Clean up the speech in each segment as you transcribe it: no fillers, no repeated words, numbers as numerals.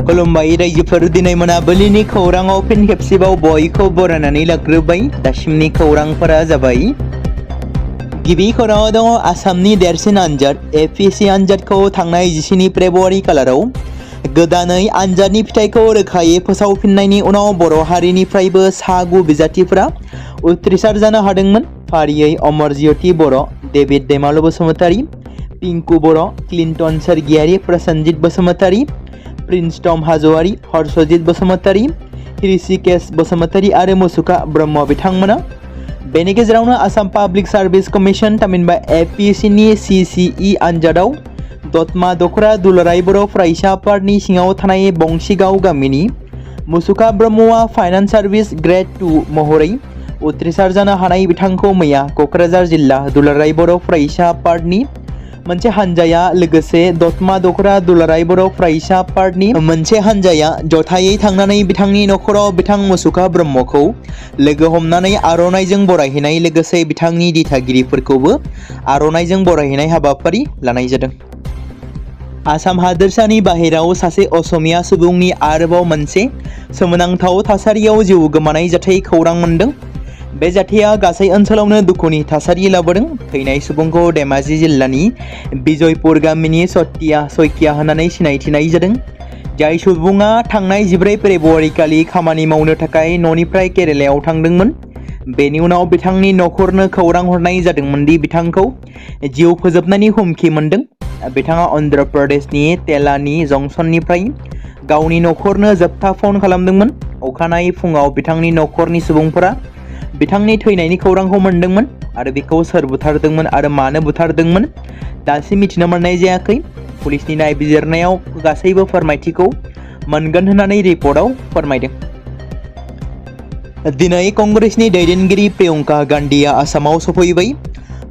खुलुमबाय रायजोफोर दिनै मोनाबिलिनि खौराङाव फिन खेबसेबाव बयखौ बरायनानै लाग्रोबाय। दासिमनि खौरांफोरा जाबाय। गिबि खौराङाव दङ आसामनि देरसिन आनजाद एपिएससि आनजादखौ थांनाय 14 फेब्रुवारि खालाराव गोदानै आनजादनि फिथाइखौ रोखायै फोसावफिननायनि उनाव बर' हारिनिफ्रायबो सा 9 बिजाथिफोरा उथ्रिसार जानो हादोंमोन। फारियै अमरज्योति बर', डेभिड दैमालु बसुमतारी, पिंकु बर', क्लिन्टन सोरगियारि, प्रसेनजित बसुमतारी, प्रिन्स टम हाज'वारी, हर्षजित बसुमतारी, ऋषिकेश बसुमतारी आरो मुसुखा ब्रह्म बिथांमोना। बेनि गेजेरावनो आसाम पाब्लिक सार्भिस कमिसन थामहिनबा एपिएससिनि CCE आनजादाव दतमा दखरा दुलाराय बर' फरायसा आफादनि सिङाव थानाय बंसिगाव गामिनि मुसुखा ब्रह्मआ फाइनान्स सार्भिस ग्रेड 2 महरै उथ्रिसार जानो हानाय बिथांखौ मैया क'क्राझार जिल्ला दुलाराय बर' फरायसा आफादनि मोनसे हानजाया लोगोसे दतमा दखरा दुलाराय बर' फरायसा आफादनि मोनसे हानजाया जथायै थांनानै बिथांनि नखराव बिथां मुसुखा ब्रह्मखौ लोगो हमनानै आर'नाइजों बरायहैनाय लोगोसे बिथांनि दिथागिरिफोरखौबो आर'नाइजों बरायहैनाय हाबाफारि लानाय जादों। आसाम हादोरसानि बाहेराव सासे असमिया सुबुंनि आरोबाव मोनसे सोमोनांथाव थासारियाव जिउ गोमानाय जाथाय खौरां मोनदों। बे जाथाया गासै ओनसोलावनो दुखुनि थासारि लाबोदों। थैनाय सुबुंखौ धेमाजि जिल्लानि बिजयपुर गामिनि सयकिया होननानै सिनायथिनाय जादों। जाय सुबुङा थांनाय 14 फेब्रुवारि खालि खामानि मावनो थाखाय न'निफ्राय केरेलायाव थांदोंमोन। बेनि उनाव बिथांनि नखरनो खौरां हरनाय जादोंमोन दि बिथांखौ जिउ फोजोबनायनि हुमखि मोनदों। बिथाङा अन्ध्र प्रदेशनि तेलानी जंक्शननिफ्राय गावनि नखरनो जोबथा फन खालामदोंमोन। अखानायै फुङाव बिथांनि नखरनि सुबुंफोरा बिथांनि थैनायनि खौरांखौ मोनदोंमोन आरो बिखौ सोर बुथारदोंमोन आरो मानो बुथारदोंमोन दासिम मिथिनो मोननाय जायाखै। पुलिसनि नायबिजिरनायाव गासैबो फोरमायथिखौ मोनगोन होननानै रिपर्टआव फोरमायदों। दिनै कंग्रेसनि दैदेनगिरि प्रियंका गान्धीआ आसामाव सफैबाय।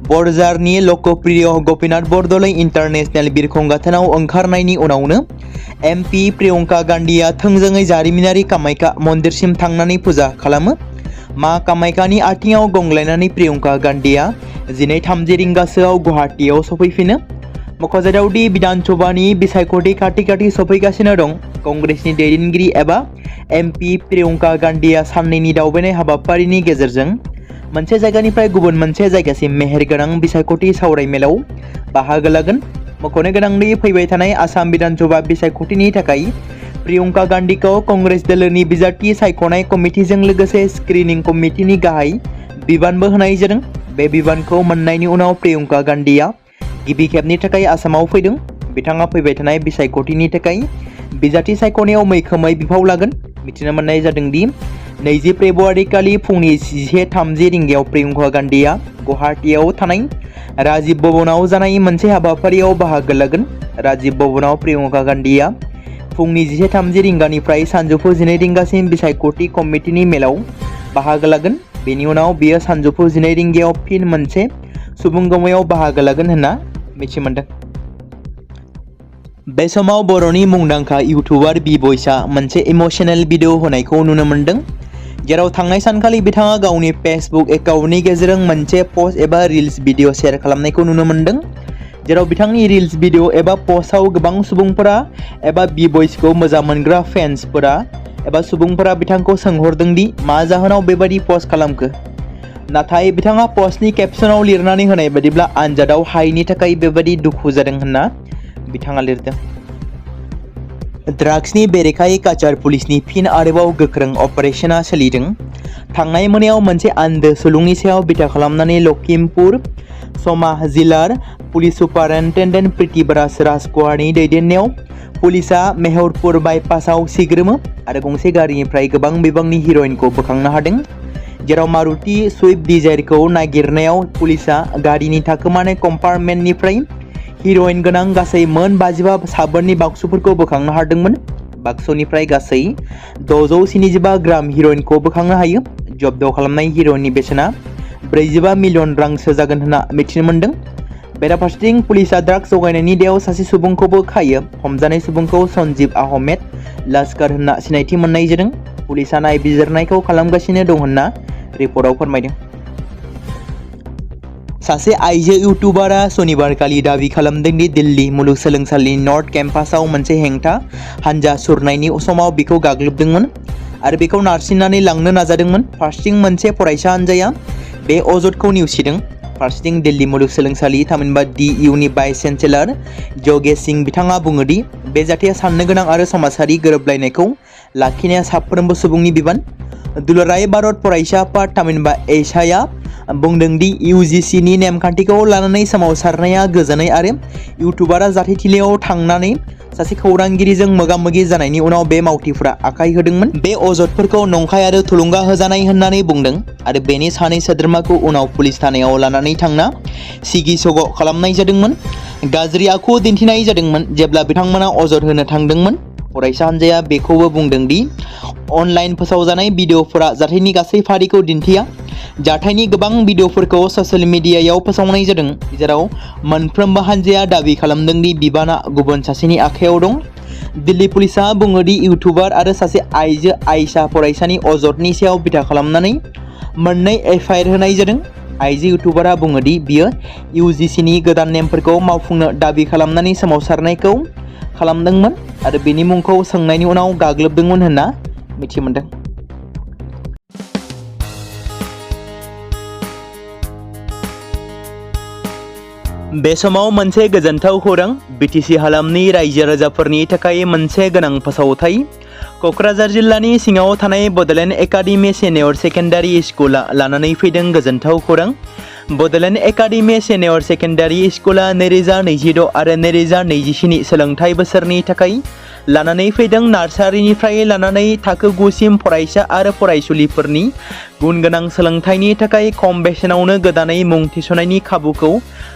बरझारनि लकप्रिय गपिनाथ बरदलै इन्टारनेशनेल बिरखं गाथोनाव ओंखारनायनि उनावनो MP प्रियंका गान्धीआ थोंजोङै जारिमिनारि कामाख्या मन्दिरसिम थांनानै फुजा खालामो। मा कामाख्यानि आथिङाव गंग्लायनानै प्रियंका गान्धीआ 12:30 रिंगासोआव गुवाहाटीआव सफैफिनो। मख'जाथाव दि बिधान सभानि बिसायख'थि खाथि सफैगासिनो दं। कंग्रेसनि दैदेनगिरि एबा MP प्रियंका गान्धीआ साननैनि दावबायनाय हाबाफारिनि गेजेरजों मोनसे जायगानिफ्राय गुबुन मोनसे जायगासिम मेहेरगोनां बिसायख'थि सावरायमेलाव बाहागो लागोन। मख'नो गोनांदि फैबाय थानाय आसाम बिधान सभा बिसायख'थिनि थाखाय प्रियंका गान्धीखौ कंग्रेस दोलोनि बिजाथि सायख'नाय कमिटिजों लोगोसे स्क्रिनिं कमिटिनि गाहाय बिबानबो होनाय जादों। बे बिबानखौ मोननायनि उनाव प्रियंका गान्धीआ गिबि खेबनि थाखाय आसामाव फैदों। बिथाङा फैबाय थानाय बिसायख'थिनि थाखाय बिजाथि सायख'नायाव मैखोमै बिफाव लागोन। मिथिनो मोननाय जादों दि 20 फेब्रुवारि खालि फुंनि 11:30 रिंगायाव प्रियंका गान्धीआ गुवाहाटीआव थानाय राजीव भवनाव जानाय मोनसे हाबाफारियाव बाहागो लागोन। राजीव भवनाव प्रियंका गान्धीआ फुंनि 11:30 रिंगानिफ्राय सानजौफु 12 रिंगासिम बिसायख'थि कमिटिनि मेलाव बाहागो लागोन। बेनि उनाव बियो सानजौफु 12 रिंगायाव फिन मोनसे सुबुंगमायाव बाहागो लागोन होनना मिथि मोनदों। बे समाव बर'नि मुंदांखा इउटुबार बि-बयसआ मोनसे इमोशनेल भिडिअ होनायखौ नुनो मोनदों। जेराव थांनाय सानखालि बिथाङा गावनि फेसबुक एकाउन्टनि गेजेरजों मोनसे पस्ट एबा रिल्स भिडिअ शेयार खालामनायखौ नुनो मोनदों। जेराव बिथांनि रिल्स भिडिअ एबा पस्टआव गोबां सुबुंफोरा एबा बि-बयसखौ मोजां मोनग्रा फेन्सफोरा एबा सुबुंफोरा बिथांखौ सोंहरदों दि मा जाहोनाव बेबादि पस्ट खालामखो। नाथाय बिथाङा पस्टनि केप्शनाव लिरनानै होनाय बायदिब्ला आनजादाव हायैनि थाखाय बेबादि दुखु जादों होनना बिथाङा लिरदों। ड्राग्सनि बेरेखायै काछार पुलिसनि फिन आरोबाव गोख्रों अपारेशना सोलिदों। थांनाय मोनायाव मोनसे आन्दो सुलुंनि सायाव बिथा खालामनानै लखिमपुर समा जिल्लार पुलिस सुपारिनटेन्डेन्ट प्रिथिबराज राजकुमारनि दैदेननायाव पुलिसआ मेहरपुर बाइपासाव सिग्रोमो आरो गंसे गारिनिफ्राय गोबां बिबांनि हिर'इनखौ बोखांनो हादों। जेराव मारुति सुइफ्ट डिजायरखौ नागिरनायाव पुलिसआ गारिनि थाखोमानाय कम्पार्टमेन्टनिफ्राय हिर'इन गोनां गासै मोन 55 साबोननि बाक्सुफोरखौ बोखांनो हादोंमोन। बाक्सुनिफ्राय गासै 675 ग्राम हिर'इनखौ बोखांनो हायो। जब्द खालामनाय हिर'इननि बेसेना 45 मिलियन रांसो जागोन होनना मिथिनो मोनदों। बेराफारसेथिं पुलिसआ ड्राग्स जगायनायनि दायाव सासे सुबुंखौबो खायो। हमजानाय सुबुंखौ सन्जीब आहमेद लास्कार होनना सिनायथि मोननाय जादों। पुलिसआ नायबिजिरनायखौ खालामगासिनो दं होनना रिपर्टआव फोरमायदों। सासे आइजो इउटुबारा सनिबारखालि दाबि खालामदों दि दिल्ली मुलुगसोलोंसालिनि नर्थ केम्पासाव मोनसे हेंथा हानजा सुरनायनि समाव बिखौ गाग्लोबदोंमोन आरो बिखौ नारसिननानै लांनो नाजादोंमोन। फारसेथिं मोनसे फरायसा हानजाया बे अजदखौ नेवसिदों। फारसेथिं दिल्ली मुलुगसोलोंसालि थामहिनबा DUनि भाइस चेन्सेलर जगेश सिंह बिथाङा बुङो दि बे जाथाया साननो गोनां आरो समाजारि गोरोबलायनायखौ लाखिनाया साफ्रोमबो सुबुंनि बिबान। दुलाराय भारत फरायसा आफाद थामहिनबा एसाया बुंदों दि UGCनि नेमखान्थिखौ लानानै सोमावसारनाया गोजोनै आरो इउटुबारा जाथायथिलियाव थांनानै सासे खौरांगिरिजों मोगा-मोगि जानायनि उनाव बे मावथिफोरा आखाय होदोंमोन। बे अजदफोरखौ नंखाय आरो थुलुंगा होजानाय होननानै बुंदों आरो बेनि सानै सोद्रोमाखौ उनाव पुलिस थानायाव लानानै थांना सिगि-सग' खालामनाय जादोंमोन। गाज्रि आखु दिन्थिनाय जादोंमोन जेब्ला बिथांमोना अजद होनो थांदोंमोन। फरायसा हानजाया बेखौबो बुंदों दि अनलाइन फोसावजानाय भिडिअफोरा जाथायनि गासै फारिखौ दिन्थिया। जाथायनि गोबां भिडिअफोरखौ ससियेल मिडियायाव फोसावनाय जादों, जेराव मोनफ्रोमबो हानजाया दाबि खालामदों दि बिबाना गुबुन सासेनि आखायाव दं। दिल्ली पुलिसआ बुङो दि इउटुबार आरो सासे आइजो आयशा फरायसानि अजदनि सायाव बिथा खालामनानै मोननै FIR होनाय जादों। आइजो इउटुबारा बुङो दि बियो UGCनि गोदान नेमफोरखौ मावफुंनो दाबि खालामनानै सोमावसारनायखौ खालामदोंमोन आरो बिनि मुंखौ सोंनायनि उनाव गाग्लोबदोंमोन होनना मिथिमोनदों। बे समाव मोनसे गोजोनथाव खौरां। BTC हालामनि रायजो राजाफोरनि थाखाय मोनसे गोनां फोसावथाय। क'क्राझार जिल्लानि सिङाव थानाय बड'लेण्ड एकाडेमि सिनियर सेकेन्डारि स्कुला लानानै फैदों गोजोनथाव खौरां। बड'लेण्ड एकाडेमि सिनियर सेकेन्डारि स्कुला 2026 आरो 2027 सोलोंथाइ बोसोरनि थाखाय लानानै फैदों नार्सारिनिफ्राय लानानै थाखो 9 सिम फरायसा आरो फरायसुलिफोरनि गुनगोनां सोलोंथाइनि थाखाय खम बेसेनावनो गोदानै मुं थिसननायनि खाबुखौ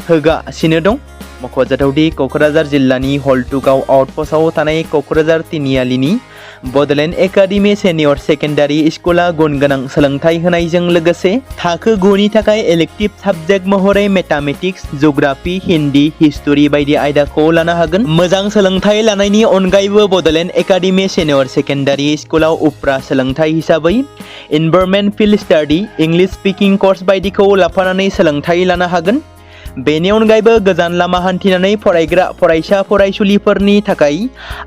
होगासिनो दं। मख'जाथावदि क'क्राझार जिल्लानि हल्टुगाव आउटपस्टआव थानाय क'क्राझार तिनिआलिनि बड'लेण्ड एकाडेमि सिनियर सेकेन्डारि स्कुला गुनगोनां सोलोंथाइ होनायजों लोगोसे थाखो 9 नि थाखाय इलेक्टिभ साबजेक्ट महरै मेथामेटिक्स, जिअ'ग्राफि, हिन्दी, हिस्टरि बायदि आयदाखौ लानो हागोन। मोजां सोलोंथाइ लानायनि अनगायैबो बड'लेण्ड एकाडेमि सिनियर सेकेन्डारि स्कुलाव उफ्रा सोलोंथाइ हिसाबै environment field study, English speaking course बायदिखौ लाफानानै सोलोंथाइ लानो हागोन। बेनि अनगायैबो गोजान लामा हान्थिनानै फरायग्रा फरायसा फरायसुलिफोरनि थाखाय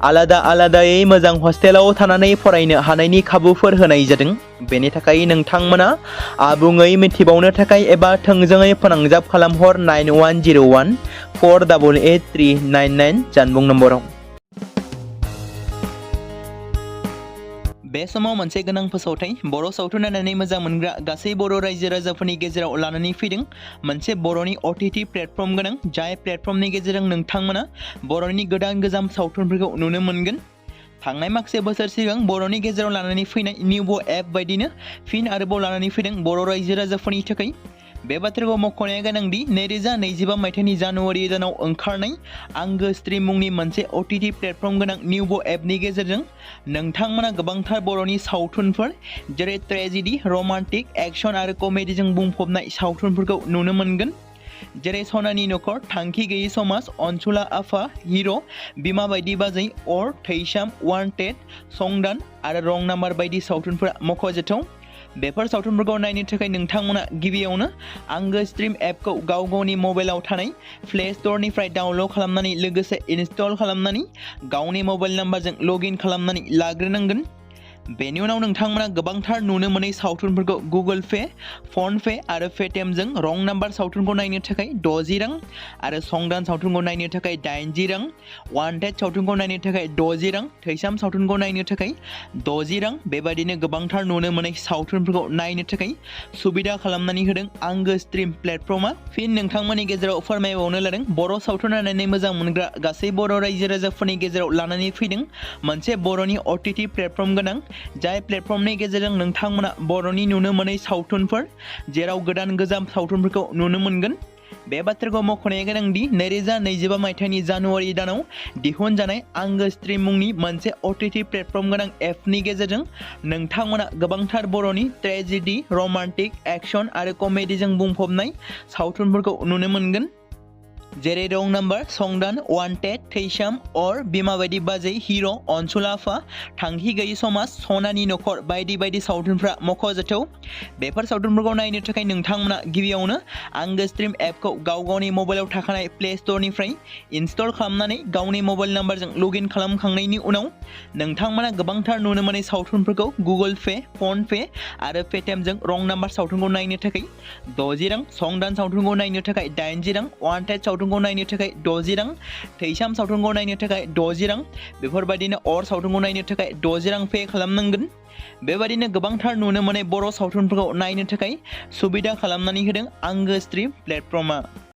आलादायै मोजां हस्टेलाव थानानै फरायनो हानायनि खाबुफोर होनाय जादों। बेनि थाखाय नोंथांमोना आबुङै मिथिबावनो थाखाय एबा थोंजोङै फोनांजाब खालामहर 9101 488 399 जानबुं नम्बराव। बे समाव मोनसे गोनां फोसावथाय। बर' सावथुन नायनानै मोजां मोनग्रा गासै बर' रायजो राजाफोरनि गेजेराव लानानै फैदों मोनसे बर'नि OTT प्लेटफर्म गोनां, जाय प्लेटफर्मनि गेजेरजों नोंथांमोना बर'नि गोदान सावथुनफोरखौ नुनो मोनगोन। थांनाय माखासे बोसोर सिगां बर'नि गेजेराव लानानै फैनाय निउबो एप बायदिनो फिन आरोबाव लानानै फैदों बर' रायजो राजाफोरनि थाखाय। बे बाथ्राखौ मख'नाया गोनांदि 2025 मायथाइनि जानुवारि दानाव ओंखारनाय आंगो स्ट्रिम मुंनि मोनसे OTT प्लेटफर्म गोनां निउबो एपनि गेजेरजों नोंथांमोना गोबांथार बर'नि सावथुनफोर जेरै ट्रेजेडि, रमान्टिक, एक्शन आरो कमेडिजों बुंफबनाय सावथुनफोरखौ नुनो मोनगोन। जेरै सनानि नखर, थांखि गैयै समाज, अनसुला आफा, हिर', बिमा बायदि बाजै, अर, थैसाम, वान्टेड, संदान आरो रं नाम्बार बायदि सावथुनफोरा मख'जाथाव। बेफोर सावथुनफोरखौ नायनो थाखाय नोंथांमोना गिबियावनो आंगो स्ट्रिम एपखौ गावनि मबाइलाव थानाय प्ले स्ट'रनिफ्राय डाउनल'ड खालामनानै लोगोसे इनस्टल खालामनानै गावनि मबाइल नाम्बारजों लगइन खालामनानै लाग्रोनांगोन। बेनि उनाव नोंथांमोना गोबांथार नुनो मोनै सावथुनफोरखौ गुगोल पे, फन पे आरो पेटिएमजों रं नाम्बार सावथुनखौ नायनो थाखाय 60 रां आरो संदान सावथुनखौ नायनो थाखाय 80 रां, वान्टेड सावथुनखौ नायनो थाखाय 60 रां, थैसाम सावथुनखौ नायनो थाखाय 60 रां बेबायदिनो गोबांथार नुनो मोनै सावथुनफोरखौ नायनो थाखाय सुबिदा खालामनानै होदों आंगो स्ट्रिम प्लेटफर्मा। फिन नोंथांमोननि गेजेराव फोरमायबावनो लादों बर' सावथुन नायनानै मोजां मोनग्रा गासै बर' रायजो राजाफोरनि गेजेराव लानानै फैदों मोनसे बर'नि OTT प्लेटफर्म गोनां, जाय प्लेटफर्मनि गेजेरजों नोंथांमोना बर'नि नुनो मोनै सावथुनफोर जेराव गोजाम सावथुनफोरखौ नुनो मोनगोन। बे बाथ्राखौ मख'नाया गोनांदि 2025 मायथाइनि जानुवारि दानाव दिहुनजानाय आंगो स्ट्रिम मुंनि मोनसे OTT प्लेटफर्म गोनां एपनि गेजेरजों नोंथांमोना गोबांथार बर'नि ट्रेजेडि, रमान्टिक, एक्शन आरो कमेडिजों बुंफबनाय सावथुनफोरखौ नुनो मोनगोन। जेरै रं नाम्बार, संदान, वान्टेड, थैसाम, अर, बिमा बायदि बाजै, हिर', अनसुलाफा, थांखि गैयि समाज, सनानि नखर बायदि बायदि सावथुनफ्रा मख'जाथाव। बेफोर सावथुनफोरखौ नायनो थाखाय नोंथांमोना गिबियावनो आंगो स्ट्रिम एपखौ गावनि मबाइलाव थाखानाय प्ले स्ट'रनिफ्राय इनस्टल खालामनानै गावनि मबाइल नाम्बारजों लगइन खालामखांनायनि उनाव नोंथांमोना गोबांथार नुनो मोननाय सावथुनफोरखौ गुगोल पे, फन पे आरो पेटिएमजों रं नाम्बार सावथुनखौ नायनो थाखाय 60 रां, संदान सावथुनखौ नायनो थाखाय 80 रां, वान्टेड सावथुनखौ नायनो थाखाय 60 रां, थैसाम सावथुनखौ नायनो थाखाय 60 रां, बेफोरबायदिनो अर सावथुनखौ नायनो थाखाय 60 रां पे खालामनांगोन। बेबायदिनो गोबांथार नुनो मोननाय बर' सावथुनफोरखौ नायनो थाखाय सुबिदा खालामनानै होदों आंगो स्ट्रिम प्लेटफर्मआ।